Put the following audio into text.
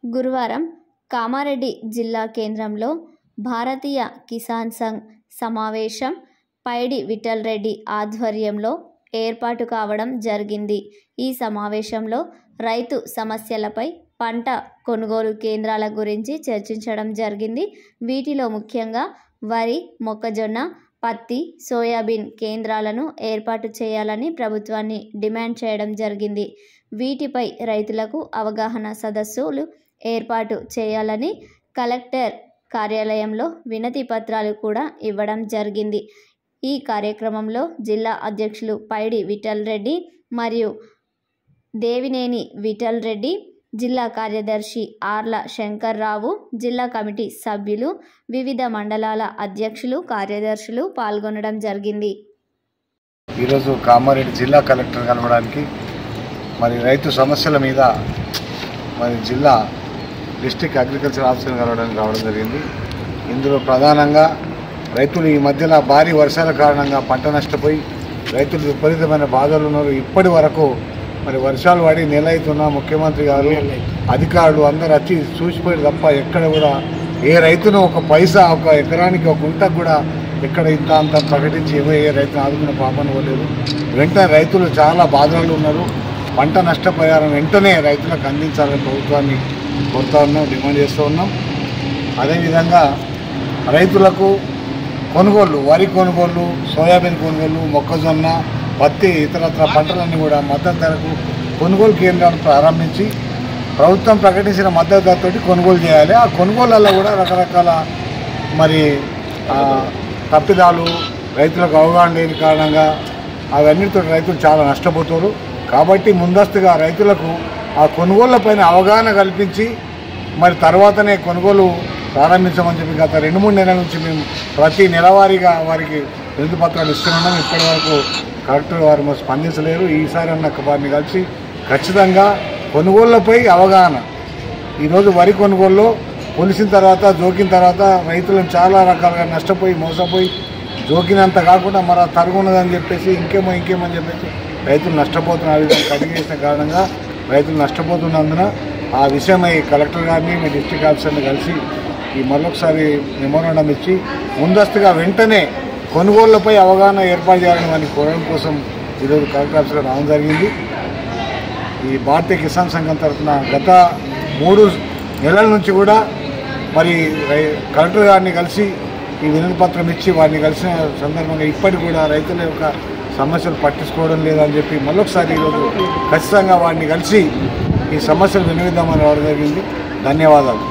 గురువారం కామారెడ్డి జిల్లా కేంద్రంలో భారతీయ కిసాన్ సంఘ్ సమావేశం పైడి విఠల్ రెడ్డి ఆధ్వర్యంలో ఏర్పాటు కావడం జరిగింది. ఈ సమావేశంలో రైతు సమస్యలపై, పంట కొనుగోలు కేంద్రాల గురించి చర్చించడం జరిగింది. వీటిలో ముఖ్యంగా వరి, మొక్కజొన్న, పత్తి, సోయాబీన్ కేంద్రాలను ఏర్పాటు చేయాలని ప్రభుత్వాన్ని డిమాండ్ చేయడం జరిగింది. వీటిపై రైతులకు అవగాహన సదస్సులు ఏర్పాటు చేయాలని కలెక్టర్ కార్యాలయంలో వినతి పత్రాలు కూడా ఇవ్వడం జరిగింది. ఈ కార్యక్రమంలో జిల్లా అధ్యక్షులు పైడి విఠల్ రెడ్డి మరియు దేవినేని విఠల్ రెడ్డి, జిల్లా కార్యదర్శి ఆర్ల శంకర్రావు, జిల్లా కమిటీ సభ్యులు, వివిధ మండలాల అధ్యక్షులు, కార్యదర్శులు పాల్గొనడం జరిగింది. ఈరోజు కామారెడ్డి జిల్లా కలెక్టర్ కలవడానికి రైతు సమస్యల మీద జిల్లా డిస్ట్రిక్ట్ అగ్రికల్చర్ ఆఫీసర్ కలవడానికి రావడం జరిగింది. ఇందులో ప్రధానంగా రైతులు ఈ మధ్యలో భారీ వర్షాల కారణంగా పంట నష్టపోయి రైతులు విపరీతమైన బాధలు ఉన్నారు. ఇప్పటి వరకు వర్షాలు పడి నెల అవుతున్నా ముఖ్యమంత్రి గారు, అధికారులు అందరూ వచ్చి చూసిపోయి తప్ప ఎక్కడ కూడా ఏ రైతును ఒక పైసా, ఒక ఎకరానికి ఒక గుంటకు కూడా ఎక్కడ ఇంత అంత ప్రకటించి ఏ రైతును ఆదుకున్న పాపన పోలేదు. వెంటనే రైతులు చాలా బాధలు ఉన్నారు. పంట నష్టపరిహారం వెంటనే రైతులకు అందించాలని ప్రభుత్వాన్ని కోరుతా ఉన్నాం, డిమాండ్ చేస్తూ ఉన్నాం. అదేవిధంగా రైతులకు కొనుగోళ్ళు, వరి కొనుగోళ్ళు, సోయాబీన్ కొనుగోళ్ళు, మొక్కజొన్న, పత్తి, ఇతరత్ర పంటలన్నీ కూడా మద్దతు ధరకు కొనుగోలు కేంద్రాలు ప్రారంభించి ప్రభుత్వం ప్రకటించిన మద్దతు ధరతోటి కొనుగోలు చేయాలి. ఆ కొనుగోళ్ళల్లో కూడా రకరకాల తప్పిదాలు, రైతులకు అవగాహన లేని కారణంగా అవన్నిటితో రైతులు చాలా నష్టపోతారు. కాబట్టి ముందస్తుగా రైతులకు ఆ కొనుగోళ్లపైన అవగాహన కల్పించి తర్వాతనే కొనుగోలు ప్రారంభించమని చెప్పి గత 2-3 నెలల నుంచి మేము ప్రతి నెలవారీగా వారికి వినతి పత్రాలు ఇస్తున్నాం. ఇప్పటి వరకు కలెక్టర్ వారు స్పందించలేరు. ఈసారి అన్న వారిని కలిసి ఖచ్చితంగా కొనుగోళ్లపై అవగాహన, ఈరోజు వరి కొనుగోలులో పొలిసిన తర్వాత, జోకిన తర్వాత రైతులను చాలా రకాలుగా నష్టపోయి మోసపోయి జోకినంత కాకుండా తరుగున్నదని చెప్పేసి ఇంకేమని చెప్పేసి రైతులు నష్టపోతున్న విధంగా కటింగ్ చేసిన కారణంగా రైతులు నష్టపోతున్నందున ఆ విషయమై కలెక్టర్ గారిని, మీ డిస్ట్రిక్ట్ ఆఫీసర్ని కలిసి మరొకసారి మెమోరాండం ఇచ్చి ముందస్తుగా వెంటనే కొనుగోళ్లపై అవగాహన ఏర్పాటు చేయాలని వారిని కోరడం కోసం ఈరోజు కలెక్టర్ ఆఫీసర్ రావడం జరిగింది. ఈ భారతీయ కిసాన్ సంఘం తరఫున గత 3 నెలల నుంచి కూడా కలెక్టర్ గారిని కలిసి ఈ వినతి పత్రం ఇచ్చి వారిని కలిసిన సందర్భంగా ఇప్పటికి కూడా రైతుల యొక్క సమస్యలు పట్టించుకోవడం లేదని చెప్పి మరొకసారి ఈరోజు ఖచ్చితంగా వారిని కలిసి ఈ సమస్యలు వినియోగిద్దామని రావడం జరిగింది. ధన్యవాదాలు.